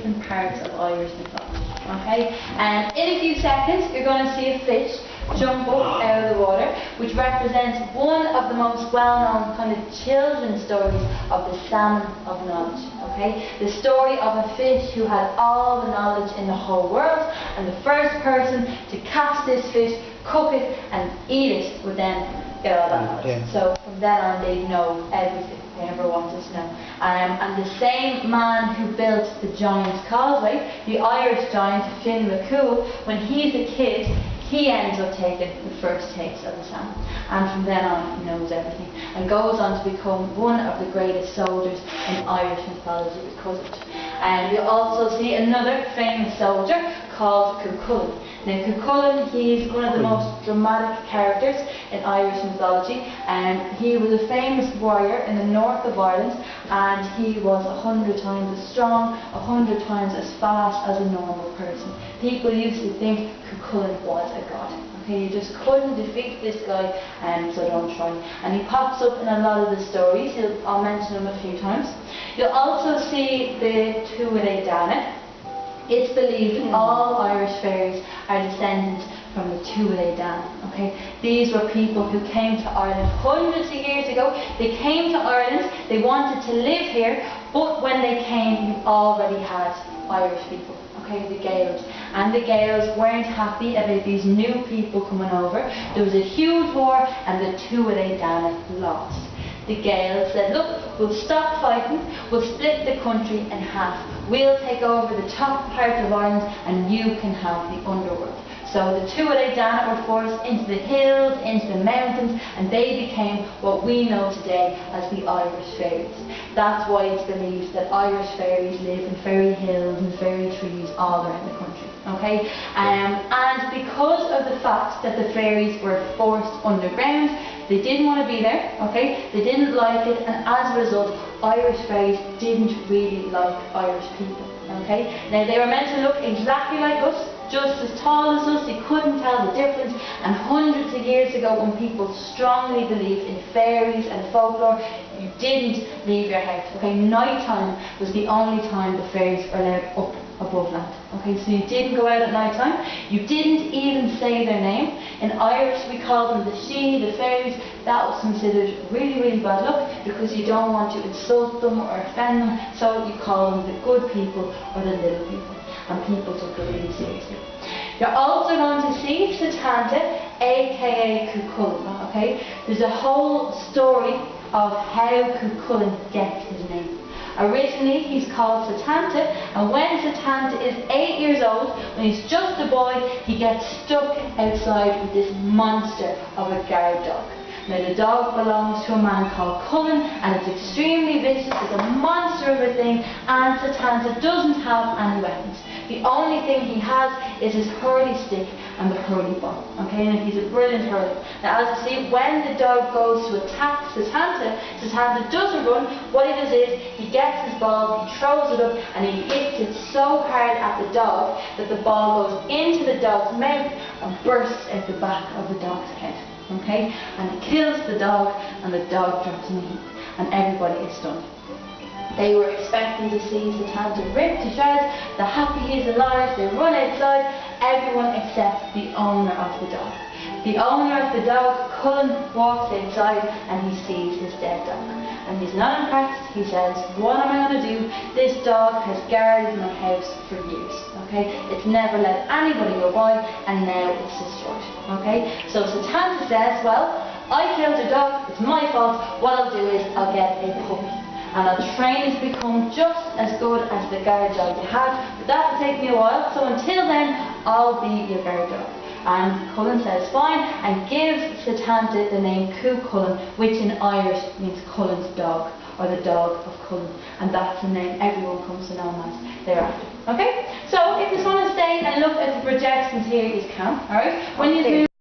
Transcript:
different parts of Irish mythology. Okay, and in a few seconds you're going to see a fish jump up out of the water, which represents one of the most well-known kind of children's stories of the salmon of knowledge. Okay, the story of a fish who had all the knowledge in the whole world, and the first person to catch this fish, cook it, and eat it would then get all that knowledge. Yeah. So from then on, they'd know everything they ever wanted to know. And the same man who built the Giant's Causeway, the Irish giant Finn McCool, when he's a kid, he ends up taking the first taste of the salmon, and from then on he knows everything and goes on to become one of the greatest soldiers in Irish mythology because of it. And you'll also see another famous soldier called Cuchulainn. Now Cuchulainn, he's one of the most dramatic characters in Irish mythology, and he was a famous warrior in the north of Ireland, and he was 100 times as strong, 100 times as fast as a normal person. People used to think Cuchulainn was a god. Okay, you just couldn't defeat this guy, so don't try. And he pops up in a lot of the stories. I'll mention him a few times. You'll also see the Tuatha Dana. It's believed all Irish fairies are descendants from the Tuatha Dana. Okay, these were people who came to Ireland hundreds of years ago. They came to Ireland, they wanted to live here, but when they came, you already had Irish people. Okay, the Gaels. And the Gaels weren't happy about these new people coming over. There was a huge war, and the Tuatha Dana lost. The Gaels said, look, we'll stop fighting, we'll split the country in half. We'll take over the top part of Ireland, and you can have the underworld. So the Tuatha Dana were forced into the hills, into the mountains, and they became what we know today as the Irish fairies. That's why it's believed that Irish fairies live in fairy hills and fairy trees all around the country. Okay, and because of the fact that the fairies were forced underground, they didn't want to be there. Okay, they didn't like it, and as a result, Irish fairies didn't really like Irish people. Okay, now they were meant to look exactly like us, just as tall as us. You couldn't tell the difference. And hundreds of years ago, when people strongly believed in fairies and folklore, you didn't leave your house. Okay, nighttime was the only time the fairies were allowed up above land. Okay, so you didn't go out at night time. You didn't even say their name. In Irish, we call them the Sidhe, the fairies. That was considered really, really bad luck, because you don't want to insult them or offend them. So you call them the good people or the little people. And people took it really seriously. You're also going to see Setanta, aka Cuchulainn. Okay, there's a whole story of how Cuchulainn gets his name. Originally, he's called Setanta, and when Setanta is 8 years old, when he's just a boy, he gets stuck outside with this monster of a guard dog. Now, the dog belongs to a man called Cullen, and it's extremely vicious. It's a monster of a thing, and Setanta doesn't have any weapons. The only thing he has is his hurley stick and the hurley ball. Okay, and he's a brilliant hurler. Now, as you see, when the dog goes to attack Setanta, Setanta doesn't run. What he does is, he gets his ball, he throws it up, and he hits it so hard at the dog that the ball goes into the dog's mouth and bursts out the back of the dog's head. Okay, and it kills the dog, and the dog drops in a heap, and everybody is stunned. They were expecting to see Setanta ripped to shreds. They're happy he's alive. They run outside, everyone except the owner of the dog. The owner of the dog, Cullen, walks outside, and he sees his dead dog. And he's not impressed. He says, what am I going to do? This dog has guarded my house for years. Okay, it's never let anybody go by, and now it's destroyed. Okay, so Setanta says, well, I killed your dog, it's my fault. What I'll do is I'll get a puppy, and I'll train it to become just as good as the guard dog you had, but that will take me a while, so until then, I'll be your guard dog. And Cullen says fine, and gives Setanta the name Cuchulainn, which in Irish means Cullen's dog, or the dog of Cullen, and that's the name everyone comes to know him as thereafter. Okay, so if you just want to stay and look at the projections here, you can. Alright, when you move